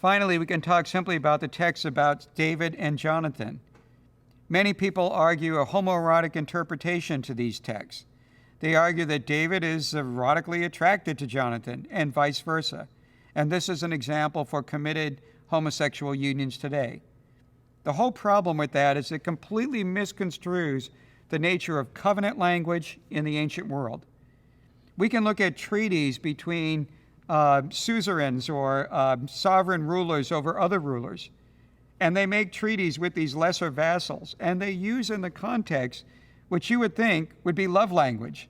Finally, we can talk simply about the text about David and Jonathan. Many people argue a homoerotic interpretation to these texts. They argue that David is erotically attracted to Jonathan and vice versa. And this is an example for committed homosexual unions today. The whole problem with that is it completely misconstrues the nature of covenant language in the ancient world. We can look at treaties between suzerains or sovereign rulers over other rulers, and they make treaties with these lesser vassals, and they use in the context which you would think would be love language.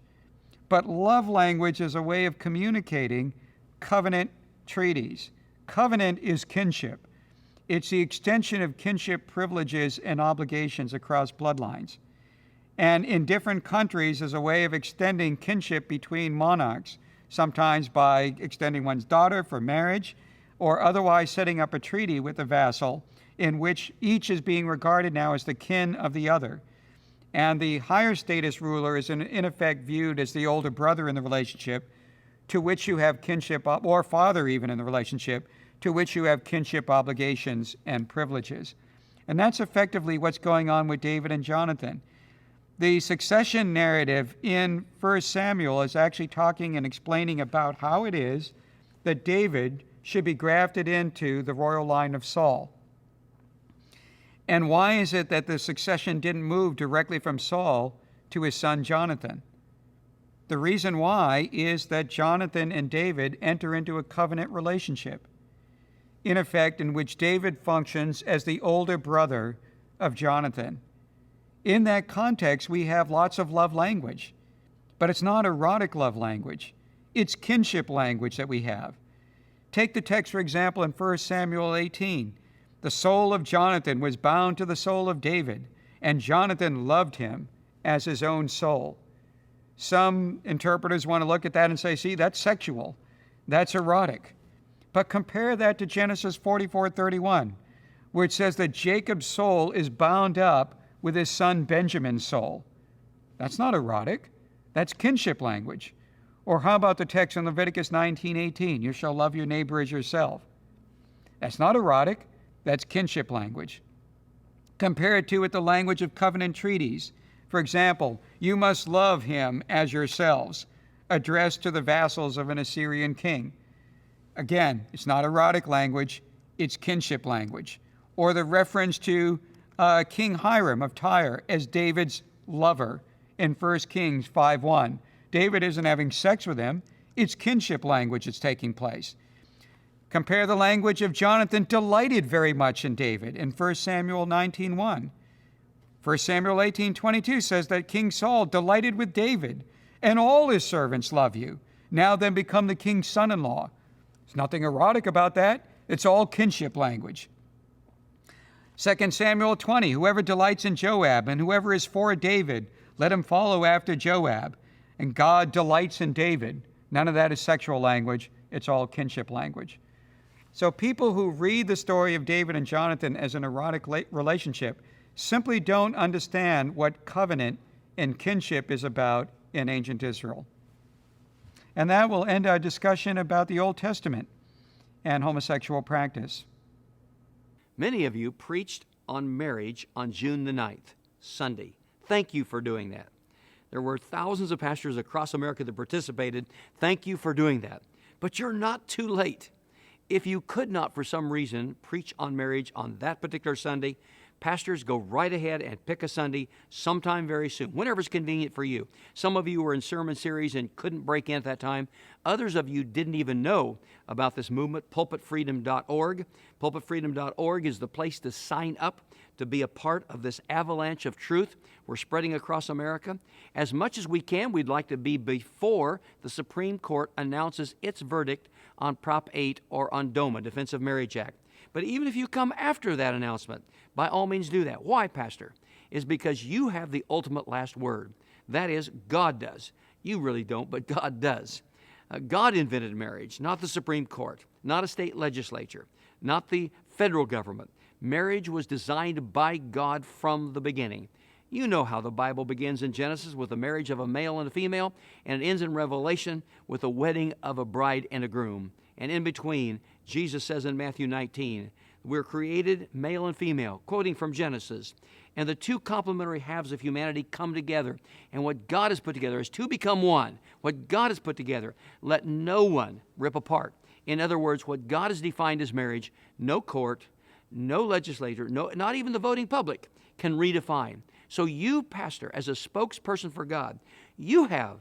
But love language is a way of communicating covenant treaties. Covenant is kinship. It's the extension of kinship privileges and obligations across bloodlines. And in different countries is a way of extending kinship between monarchs, sometimes by extending one's daughter for marriage, or otherwise setting up a treaty with a vassal in which each is being regarded now as the kin of the other. And the higher status ruler is in effect viewed as the older brother in the relationship, to which you have kinship, or father even in the relationship, to which you have kinship obligations and privileges. And that's effectively what's going on with David and Jonathan. The succession narrative in 1 Samuel is actually talking and explaining about how it is that David should be grafted into the royal line of Saul. And why is it that the succession didn't move directly from Saul to his son Jonathan? The reason why is that Jonathan and David enter into a covenant relationship, in effect, in which David functions as the older brother of Jonathan. In that context, we have lots of love language, but it's not erotic love language. It's kinship language that we have. Take the text, for example, in 1 Samuel 18. The soul of Jonathan was bound to the soul of David, and Jonathan loved him as his own soul. Some interpreters want to look at that and say, see, that's sexual. That's erotic. But compare that to Genesis 44:31, where it says that Jacob's soul is bound up with his son Benjamin's soul. That's not erotic. That's kinship language. Or how about the text in Leviticus 19:18, you shall love your neighbor as yourself. That's not erotic. That's kinship language. Compare it with the language of covenant treaties. For example, you must love him as yourselves, addressed to the vassals of an Assyrian king. Again, it's not erotic language, it's kinship language. Or the reference to King Hiram of Tyre as David's lover in 1 Kings 5:1. David isn't having sex with him, it's kinship language that's taking place. Compare the language of Jonathan delighted very much in David in 1 Samuel 19:1. 1 Samuel 18:22 says that King Saul delighted with David, and all his servants love you. Now then become the king's son-in-law. There's nothing erotic about that. It's all kinship language. 2 Samuel 20, whoever delights in Joab and whoever is for David, let him follow after Joab. And God delights in David. None of that is sexual language. It's all kinship language. So people who read the story of David and Jonathan as an erotic relationship simply don't understand what covenant and kinship is about in ancient Israel. And that will end our discussion about the Old Testament and homosexual practice. Many of you preached on marriage on June the 9th, Sunday. Thank you for doing that. There were thousands of pastors across America that participated. Thank you for doing that. But you're not too late. If you could not, for some reason, preach on marriage on that particular Sunday, pastors, go right ahead and pick a Sunday sometime very soon, whenever it's convenient for you. Some of you were in sermon series and couldn't break in at that time. Others of you didn't even know about this movement, pulpitfreedom.org. Pulpitfreedom.org is the place to sign up to be a part of this avalanche of truth we're spreading across America. As much as we can, we'd like to be before the Supreme Court announces its verdict on Prop 8 or on DOMA, Defense of Marriage Act. But even if you come after that announcement, by all means do that. Why, Pastor? Is because you have the ultimate last word. That is, God does. You really don't, but God does. God invented marriage, not the Supreme Court, not a state legislature, not the federal government. Marriage was designed by God from the beginning. You know how the Bible begins in Genesis with the marriage of a male and a female, and it ends in Revelation with the wedding of a bride and a groom. And in between, Jesus says in Matthew 19, we're created male and female, quoting from Genesis. And the two complementary halves of humanity come together. And what God has put together is two become one. What God has put together, let no one rip apart. In other words, what God has defined as marriage, no court, no legislator, not even the voting public can redefine. So you, pastor, as a spokesperson for God, you have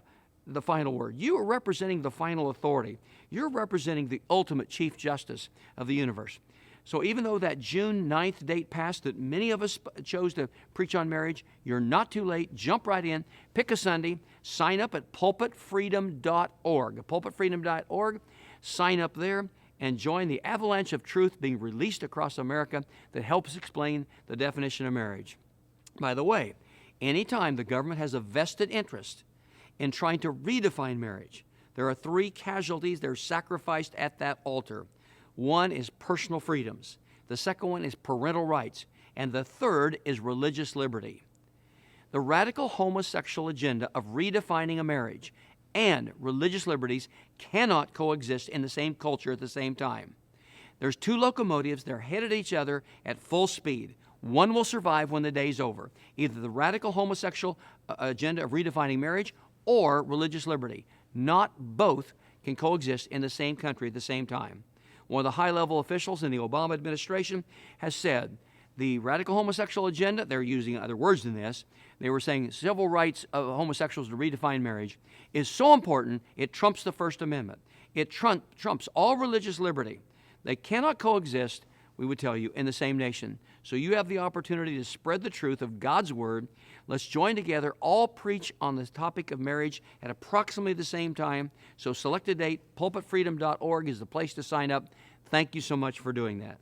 the final word. You are representing the final authority. You're representing the ultimate chief justice of the universe. So even though that June 9th date passed that many of us chose to preach on marriage, you're not too late. Jump right in. Pick a Sunday. Sign up at pulpitfreedom.org. Pulpitfreedom.org. Sign up there and join the avalanche of truth being released across America that helps explain the definition of marriage. By the way, anytime the government has a vested interest in trying to redefine marriage, there are three casualties that are sacrificed at that altar. One is personal freedoms. The second one is parental rights. And the third is religious liberty. The radical homosexual agenda of redefining a marriage and religious liberties cannot coexist in the same culture at the same time. There's two locomotives. They're headed at each other at full speed. One will survive when the day's over. Either the radical homosexual agenda of redefining marriage or religious liberty. Not both can coexist in the same country at the same time. One of the high-level officials in the Obama administration has said the radical homosexual agenda, they're using other words than this, they were saying civil rights of homosexuals to redefine marriage is so important it trumps the First Amendment. It trumps all religious liberty. They cannot coexist, we would tell you, in the same nation. So you have the opportunity to spread the truth of God's Word. Let's join together, all preach on the topic of marriage at approximately the same time. So select a date. Pulpitfreedom.org is the place to sign up. Thank you so much for doing that.